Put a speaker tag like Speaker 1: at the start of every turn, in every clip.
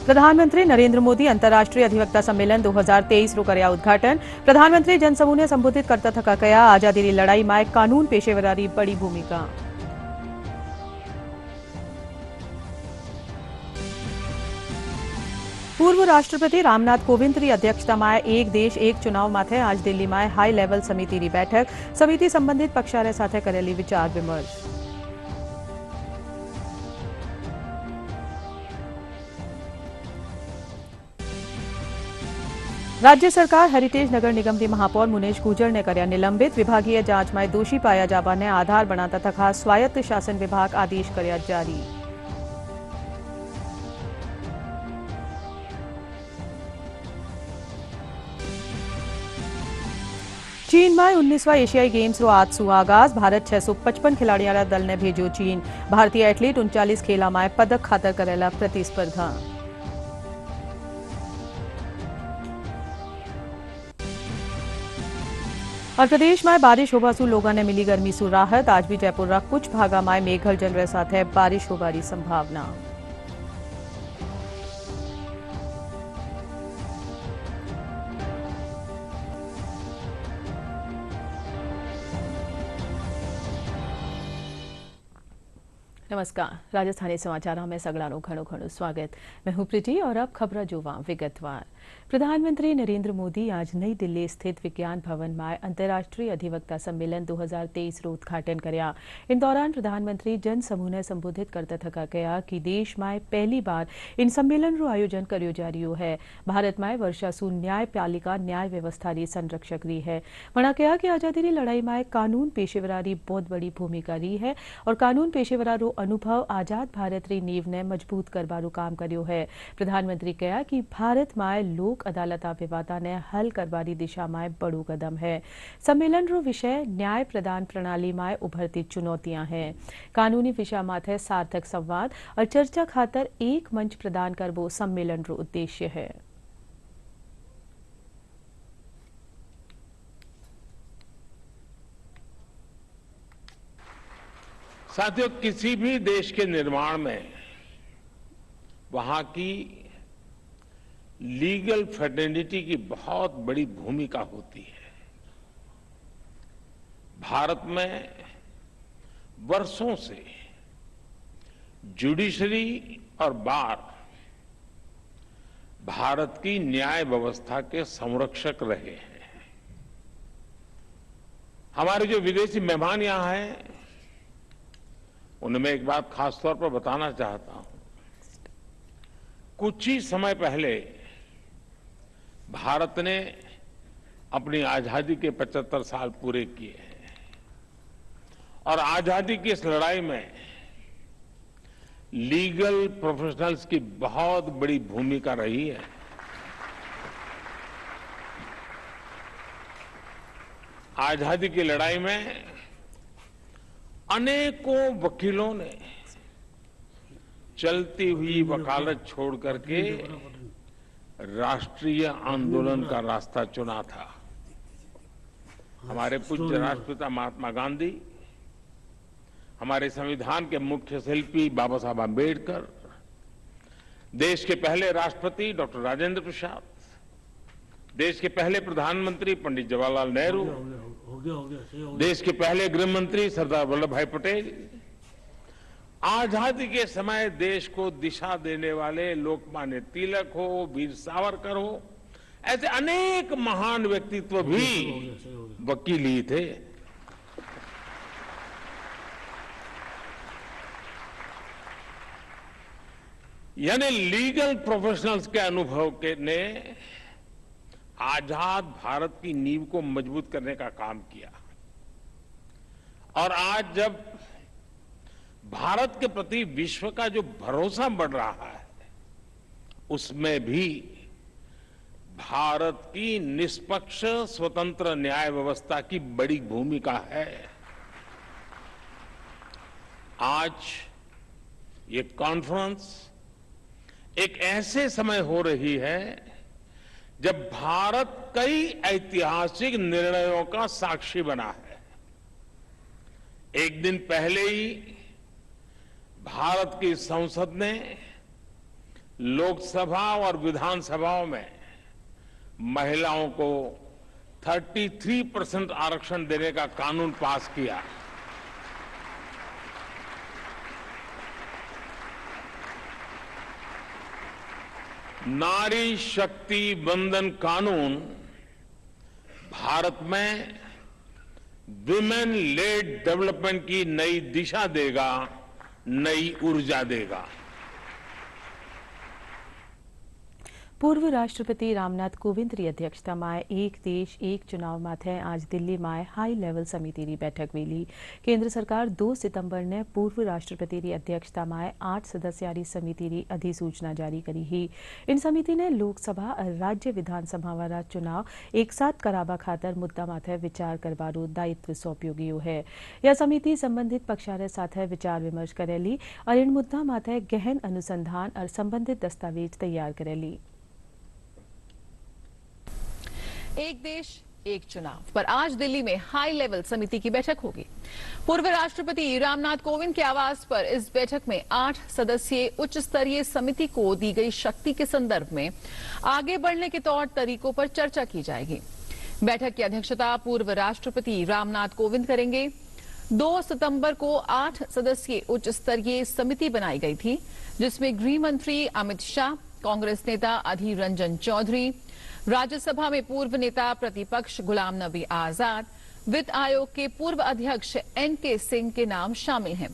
Speaker 1: प्रधानमंत्री नरेंद्र मोदी अंतर्राष्ट्रीय अधिवक्ता सम्मेलन 2023 रो कर्या उद्घाटन। प्रधानमंत्री जनसमूह ने संबोधित करता थका कया आजादी री लड़ाई में कानून पेशेवरारी बड़ी भूमिका। पूर्व राष्ट्रपति रामनाथ कोविंद री अध्यक्षता में एक देश एक चुनाव माथे आज दिल्ली में हाई लेवल समिति री बैठक। समिति संबंधित पक्षारे साथे करेली विचार विमर्श। राज्य सरकार हेरिटेज नगर निगम की महापौर मुनेश गुर्जर ने कर्या निलंबित। विभागीय जांच में दोषी पाया जावाने आधार बनाता थका स्वायत्त शासन विभाग आदेश कर्या जारी। चीन में 19वां एशियाई गेम्स रो आज सु आगाज। भारत 655 खिलाड़ियों दल ने भेजो चीन। भारतीय एथलीट 39 खेला में पदक खातर करेला प्रतिस्पर्धा। और प्रदेश में बारिश होवा सु लोगों ने मिली गर्मी सु राहत। आज भी जयपुर रा कुछ भागा में मेघगर्जन रे साथे बारिश होवारी संभावना। नमस्कार, राजस्थानी समाचार में सगड़ानो घणो घणो स्वागत। मैं हूं प्रीति और अब खबर जोवा विगतवार। प्रधानमंत्री नरेंद्र मोदी आज नई दिल्ली स्थित विज्ञान भवन में अंतर्राष्ट्रीय अधिवक्ता सम्मेलन 2023 रो उद्घाटन कर्या। इन दौरान प्रधानमंत्री जन समूह ने संबोधित करता थका कहा कि देश में पहली बार इन सम्मेलन रो आयोजन कर्यो जा रह्यो है। भारत में वर्षासु न्यायपालिका न्याय व्यवस्था री संरक्षक रही है। वणा कहा कि आजादी री लड़ाई में कानून पेशेवरा री बहुत बड़ी भूमिका रही है और कानून पेशेवरा रो अनुभव आजाद भारत री नींव ने मजबूत करवारू काम कर्यो है। प्रधानमंत्री कहा कि भारत में लोक अदालता विवादा ने हल करवारी दिशा में बड़ो कदम है। सम्मेलन रो विषय न्याय प्रदान प्रणाली में उभरती चुनौतियां हैं। कानूनी विषय माथे सार्थक संवाद और चर्चा खातर एक मंच प्रदान करवो सम्मेलन रो उद्देश्य है।
Speaker 2: साथियों, किसी भी देश के निर्माण में वहां की लीगल फ्रेटर्निटी की बहुत बड़ी भूमिका होती है। भारत में वर्षों से जुडिशरी और बार भारत की न्याय व्यवस्था के संरक्षक रहे हैं। हमारे जो विदेशी मेहमान यहां हैं, उन्हें मैं एक बात खास तौर पर बताना चाहता हूं। कुछ ही समय पहले भारत ने अपनी आजादी के 75 साल पूरे किए हैं और आजादी की इस लड़ाई में लीगल प्रोफेशनल्स की बहुत बड़ी भूमिका रही है। आजादी की लड़ाई में अनेकों वकीलों ने चलती हुई वकालत छोड़ करके राष्ट्रीय आंदोलन का रास्ता चुना था। हमारे पूज्य राष्ट्रपिता महात्मा गांधी, हमारे संविधान के मुख्य शिल्पी बाबा साहब आंबेडकर, देश के पहले राष्ट्रपति डॉक्टर राजेंद्र प्रसाद, देश के पहले प्रधानमंत्री पंडित जवाहरलाल नेहरू, देश के पहले गृह मंत्री सरदार वल्लभ भाई पटेल, आजादी के समय देश को दिशा देने वाले लोकमान्य तिलक हो, वीर सावरकर हो, ऐसे अनेक महान व्यक्तित्व भी वकील ही थे। यानी लीगल प्रोफेशनल्स के अनुभव के ने आजाद भारत की नींव को मजबूत करने का काम किया। और आज जब भारत के प्रति विश्व का जो भरोसा बढ़ रहा है, उसमें भी भारत की निष्पक्ष स्वतंत्र न्याय व्यवस्था की बड़ी भूमिका है। आज ये कॉन्फ्रेंस एक ऐसे समय हो रही है जब भारत कई ऐतिहासिक निर्णयों का साक्षी बना है। एक दिन पहले ही भारत की संसद ने लोकसभा और विधानसभाओं में महिलाओं को 33% आरक्षण देने का कानून पास किया। नारी शक्ति वंदन कानून भारत में विमेन लेड डेवलपमेंट की नई दिशा देगा, नई ऊर्जा देगा।
Speaker 1: पूर्व राष्ट्रपति रामनाथ कोविंद री अध्यक्षता में एक देश एक चुनाव माथे आज दिल्ली में हाई लेवल समिति री बैठक वेली। केंद्र सरकार 2 सितंबर ने पूर्व राष्ट्रपति री अध्यक्षता में 8 सदस्यारी समिति री अधिसूचना जारी करी ही। इन समिति ने लोकसभा और राज्य विधानसभा वाला चुनाव एक साथ कराबा खातर मुद्दा माथे विचार करवारो दायित्व सौंप्यो गयो है। यह समिति संबंधित पक्षारे साथे विचार विमर्श करेली और इन मुद्दा माथे गहन अनुसंधान और संबंधित दस्तावेज तैयार करेली।
Speaker 3: एक देश एक चुनाव पर आज दिल्ली में हाई लेवल समिति की बैठक होगी। पूर्व राष्ट्रपति रामनाथ कोविंद के आवास पर इस बैठक में 8 सदस्यीय उच्च स्तरीय समिति को दी गई शक्ति के संदर्भ में आगे बढ़ने के तौर तरीकों पर चर्चा की जाएगी। बैठक की अध्यक्षता पूर्व राष्ट्रपति रामनाथ कोविंद करेंगे। 2 सितंबर को 8 सदस्यीय उच्च स्तरीय समिति बनाई गई थी, जिसमें गृह मंत्री अमित शाह, कांग्रेस नेता अधीर रंजन चौधरी, राज्यसभा में पूर्व नेता प्रतिपक्ष गुलाम नबी आजाद, वित्त आयोग के पूर्व अध्यक्ष एन.के. सिंह के नाम शामिल हैं।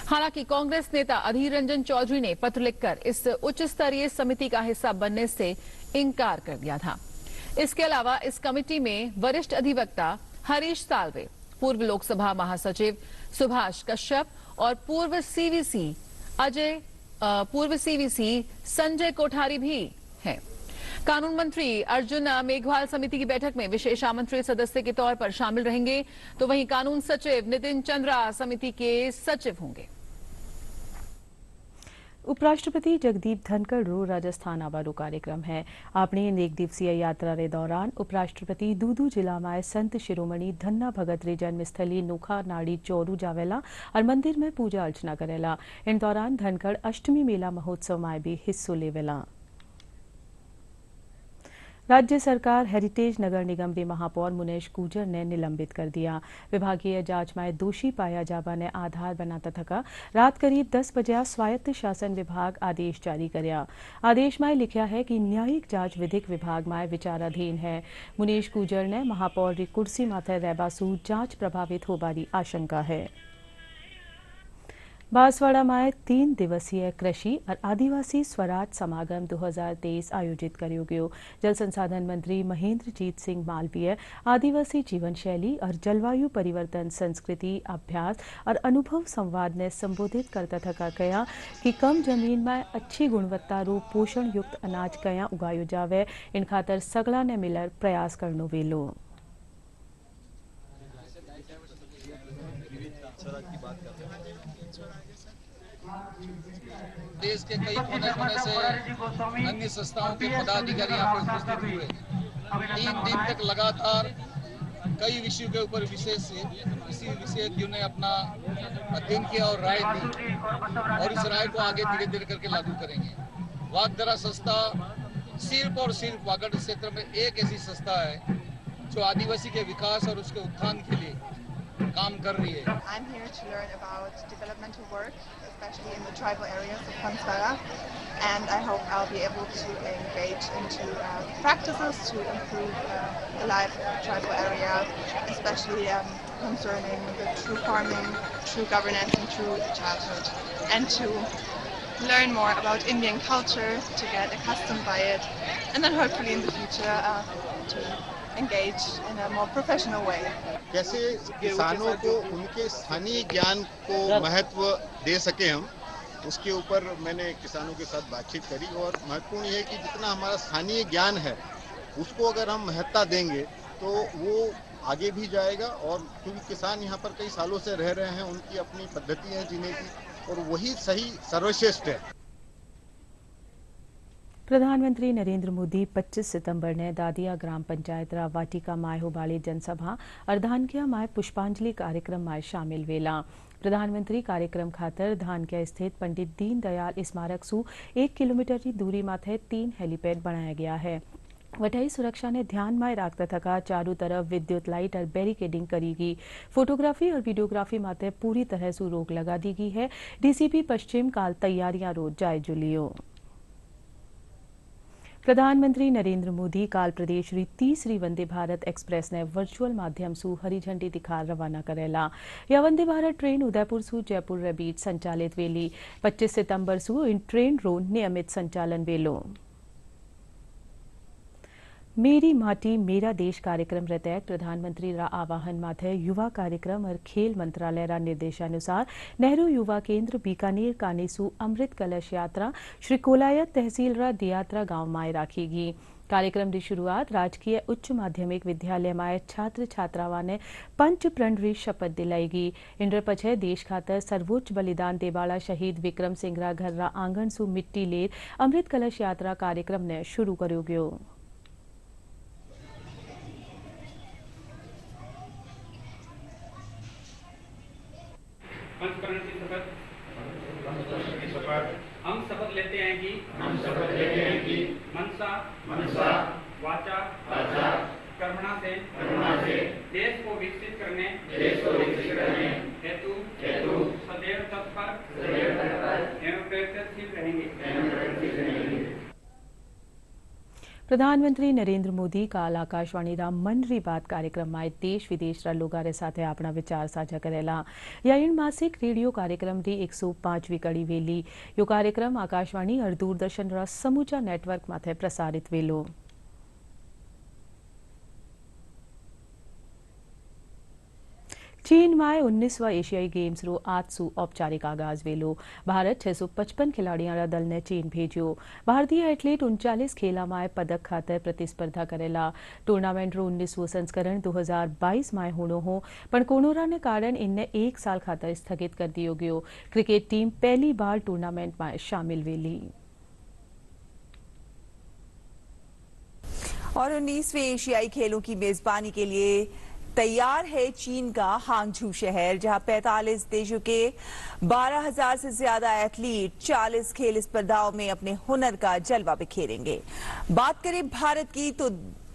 Speaker 3: हालांकि कांग्रेस नेता अधीर रंजन चौधरी ने पत्र लिखकर इस उच्च स्तरीय समिति का हिस्सा बनने से इनकार कर दिया था। इसके अलावा इस कमेटी में वरिष्ठ अधिवक्ता हरीश साल्वे, पूर्व लोकसभा महासचिव सुभाष कश्यप और पूर्व सीवीसी संजय कोठारी भी हैं। कानून मंत्री अर्जुन मेघवाल समिति की बैठक में विशेष आमंत्रित सदस्य के तौर पर शामिल रहेंगे, तो वहीं कानून सचिव नितिन चंद्रा समिति के सचिव होंगे।
Speaker 1: उपराष्ट्रपति जगदीप धनखड़ रो राजस्थान आवारो कार्यक्रम है। अपनी एक दिवसीय यात्रा रे दौरान उपराष्ट्रपति दूदू जिला में संत शिरोमणि धन्ना भगत रे जन्मस्थली नोखा नाड़ी चोरू जावेला और मंदिर में पूजा अर्चना करेला। इन दौरान धनखड़ अष्टमी मेला महोत्सव में भी हिस्सों लेवेला। राज्य सरकार हेरिटेज नगर निगम के महापौर मुनेश गुर्जर ने निलंबित कर दिया। विभागीय जांच में दोषी पाया जावा ने आधार बनाता थका रात करीब 10 बजे स्वायत्त शासन विभाग आदेश जारी करया। आदेश में लिखा है कि न्यायिक जांच विधिक विभाग में विचाराधीन है। मुनेश गुर्जर ने महापौर की कुर्सी माथे रहबासू जांच प्रभावित होबारी आशंका है। बांसवाड़ा में 3 दिवसीय कृषि और आदिवासी स्वराज समागम 2023 आयोजित करो गयो। जल संसाधन मंत्री महेंद्रजीत सिंह मालवीय आदिवासी जीवन शैली और जलवायु परिवर्तन संस्कृति अभ्यास और अनुभव संवाद ने संबोधित करता थका कहा कि कम जमीन में अच्छी गुणवत्ता रो पोषण युक्त अनाज कया उगायो जावे, इन खातर सगला ने मिलर प्रयास करनो वेलो।
Speaker 4: देश के कई कोने-कोने से अन्य संस्थाओं के पदाधिकारी यहाँ पर उपस्थित हुए। 3 दिन तक लगातार कई विषयों के ऊपर इसी विशेषज्ञों ने अपना अध्ययन किया और राय दी और इस राय को आगे धीरे धीरे करके लागू करेंगे। वागधरा संस्था सिर्फ और सिर्फ वागड़ क्षेत्र में एक ऐसी संस्था है जो आदिवासी के विकास और उसके उत्थान के लिए काम कर रही है।
Speaker 5: I'm here to learn about developmental work, especially in the tribal areas of Banswara, and I hope I'll be able to engage into practices to improve the life of the tribal area, especially concerning the true farming, true governance, and true childhood, and to learn more about Indian culture, to get accustomed by it, and then hopefully in the future to engage in a more professional way.
Speaker 6: कैसे किसानों को उनके स्थानीय ज्ञान को महत्व दे सके हम, उसके ऊपर मैंने किसानों के साथ बातचीत करी और महत्वपूर्ण ये है कि जितना हमारा स्थानीय ज्ञान है उसको अगर हम महत्ता देंगे तो वो आगे भी जाएगा। और क्योंकि किसान यहाँ पर कई सालों से रह रहे हैं, उनकी अपनी पद्धति है जीने की और वही सही सर्वश्रेष्ठ है।
Speaker 1: प्रधानमंत्री नरेंद्र मोदी 25 सितंबर ने दादिया ग्राम पंचायत रा वाटिका माय होबाली जनसभा और धानकिया माय पुष्पांजलि कार्यक्रम में शामिल वेला। प्रधानमंत्री कार्यक्रम खातर धानक्या स्थित पंडित दीनदयाल स्मारक सु 1 किलोमीटर की दूरी माथे 3 हेलीपैड बनाया गया है। वटाई सुरक्षा ने ध्यान में राखता थका चारों तरफ विद्युत लाइट और बैरिकेडिंग करेगी। फोटोग्राफी और वीडियोग्राफी माथे पूरी तरह से रोक लगा दी गई है। डीसीपी पश्चिम काल तैयारियां रोज जायजो लियो। प्रधानमंत्री नरेंद्र मोदी काल प्रदेश री तीसरी वंदे भारत एक्सप्रेस ने वर्चुअल माध्यम सु हरी झंडी दिखा रवाना करेला। यह वंदे भारत ट्रेन उदयपुर सु जयपुर रे बीच संचालित वेली। 25 सितंबर सु इन ट्रेन रो नियमित संचालन वेलो। मेरी माटी मेरा देश कार्यक्रम रे तहत प्रधानमंत्री रा आवाहन माथे युवा कार्यक्रम और खेल मंत्रालय रा निर्देशानुसार नेहरू युवा केंद्र बीकानेर कानेसु अमृत कलश यात्रा श्री कोलायत तहसील रा दियात्रा गांव में राखीगी। कार्यक्रम की शुरुआत राजकीय उच्च माध्यमिक विद्यालय में छात्र छात्राओं ने पंच प्रण री शपथ दिलाएगी। इंद्र पछे देश खातर सर्वोच्च बलिदान देवाला शहीद विक्रम सिंह रा घर रा आंगन सु मिट्टी लेर अमृत कलश यात्रा कार्यक्रम ने शुरू कर्यो गयो।
Speaker 7: पंचकरण की शपथ हम शपथ लेते हैं कि मनसा वाचा कर्मणा से देश को विकसित करने हेतु सदैव तत्पर एवं प्रयत्नशील रहेंगे।
Speaker 1: प्रधानमंत्री नरेंद्र मोदी काल आकाशवाणी रा मन री बात कार्यक्रम में देश विदेश रा लोगा रे साथे अपना विचार साझा करेला। याइन मासिक रेडियो कार्यक्रम री 105वीं कड़ी वेली। यो कार्यक्रम आकाशवाणी और दूरदर्शन रा समूचा नेटवर्क माथे प्रसारित वेलो। चीन में 19वां एशियाई गेम्स रो आज सु औपचारिक आगाज वेलो। भारत 655 खिलाड़ियों रा दल ने चीन भेजो। भारतीय एथलीट 39 खेला में पदक खातर प्रतिस्पर्धा करेला। टूर्नामेंट रो 19वां संस्करण 2022 में होनो हो, पण कोरोना ने कारण इन्हें 1 साल खातर स्थगित कर दियो गयो। क्रिकेट टीम पहली बार टूर्नामेंट में शामिल वेली।
Speaker 8: और 19वें एशियाई खेलों की मेजबानी के लिए तैयार है चीन का हांगझू शहर, जहां 45 देशों के 12,000 से ज्यादा एथलीट 40 खेल स्पर्धाओं में अपने हुनर का जलवा बिखेरेंगे। बात करें भारत की तो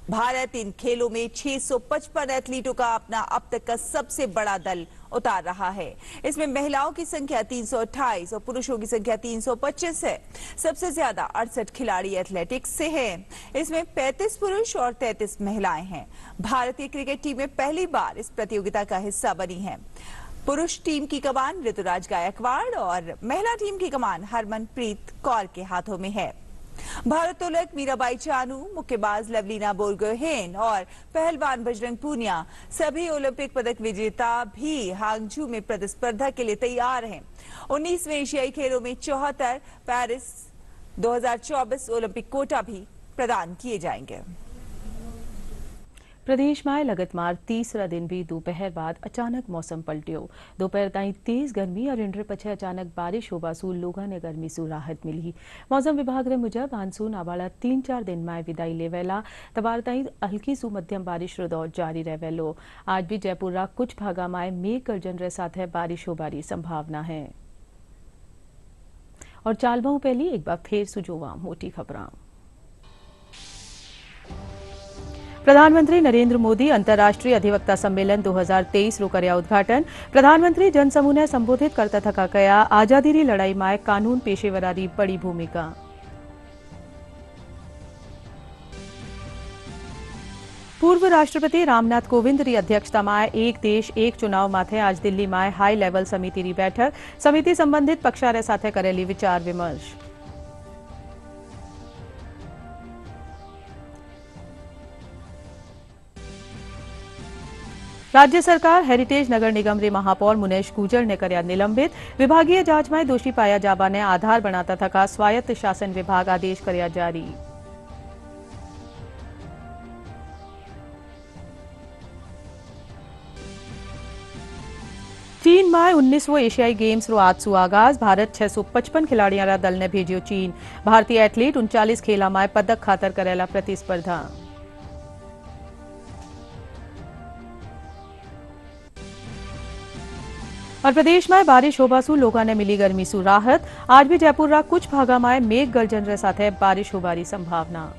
Speaker 8: भारत इन खेलों में 655 एथलीटों का अपना अब तक का सबसे बड़ा दल उतार रहा है। इसमें महिलाओं की संख्या 328 और पुरुषों की संख्या 325 है। सबसे ज्यादा 68 खिलाड़ी एथलेटिक्स से हैं। इसमें 35 पुरुष और 33 महिलाएं हैं। भारतीय क्रिकेट टीमें पहली बार इस प्रतियोगिता का हिस्सा बनी हैं। पुरुष टीम की कमान ऋतुराज गायकवाड़ और महिला टीम की कमान हरमनप्रीत कौर के हाथों में है। भारोत्तोलक मीराबाई चानू, मुक्केबाज लवलीना बोरगोहेन और पहलवान बजरंग पूनिया सभी ओलंपिक पदक विजेता भी हांगझू में प्रतिस्पर्धा के लिए तैयार हैं। 19वें एशियाई खेलों में 74 पेरिस 2024 ओलंपिक कोटा भी प्रदान किए जाएंगे।
Speaker 1: प्रदेश में लगातार तीसरा दिन भी दोपहर बाद अचानक मौसम पलटियो। दोपहर ताई तेज गर्मी और इंड्र पछे अचानक बारिश होवा सु लोगों ने गर्मी सु राहत मिली। मौसम विभाग रे मुजब मानसून आवाला 3-4 दिन में विदाई लेवेला। तबार ताई हल्की सु मध्यम बारिश रो दौर जारी रहेलो। आज भी जयपुर रा कुछ भागा में मेघ गर्जन रे साथे बारिश होबारी संभावना है। और चाल बहु पहली एक बार फिर सुजोवा मोटी खबरां। प्रधानमंत्री नरेंद्र मोदी अंतर्राष्ट्रीय अधिवक्ता सम्मेलन 2023 रो कर्या उद्घाटन। प्रधानमंत्री जनसमूह ने संबोधित करता थका कया आजादी री लड़ाई में कानून पेशेवरारी बड़ी भूमिका। पूर्व राष्ट्रपति रामनाथ कोविंद री अध्यक्षता में एक देश एक चुनाव माथे आज दिल्ली में हाई लेवल समिति री बैठक। समिति संबंधित पक्षारे साथे करेली विचार विमर्श। राज्य सरकार हेरिटेज नगर निगम रे महापौर मुनेश गुजर ने कर्या निलंबित। विभागीय जांच में दोषी पाया जावा ने आधार बनाता थका स्वायत्त शासन विभाग आदेश कर्या जारी। चीन में 19वां एशियाई गेम्स रो आज सु आगाज। भारत 655 खिलाड़ियों रा दल ने भेजियो चीन। भारतीय एथलीट 39 खेला में पदक खातर करेला प्रतिस्पर्धा। और प्रदेश में बारिश होबासु लोगों ने मिली गर्मी सु राहत। आज भी जयपुर रा कुछ भागा में मेघ गर्जन रे साथे बारिश होबारी संभावना।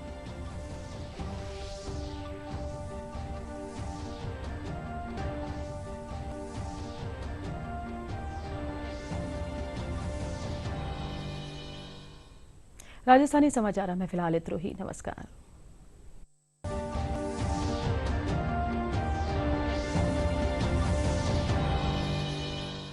Speaker 1: राजस्थानी समाचार में फिलहाल इतना ही। नमस्कार।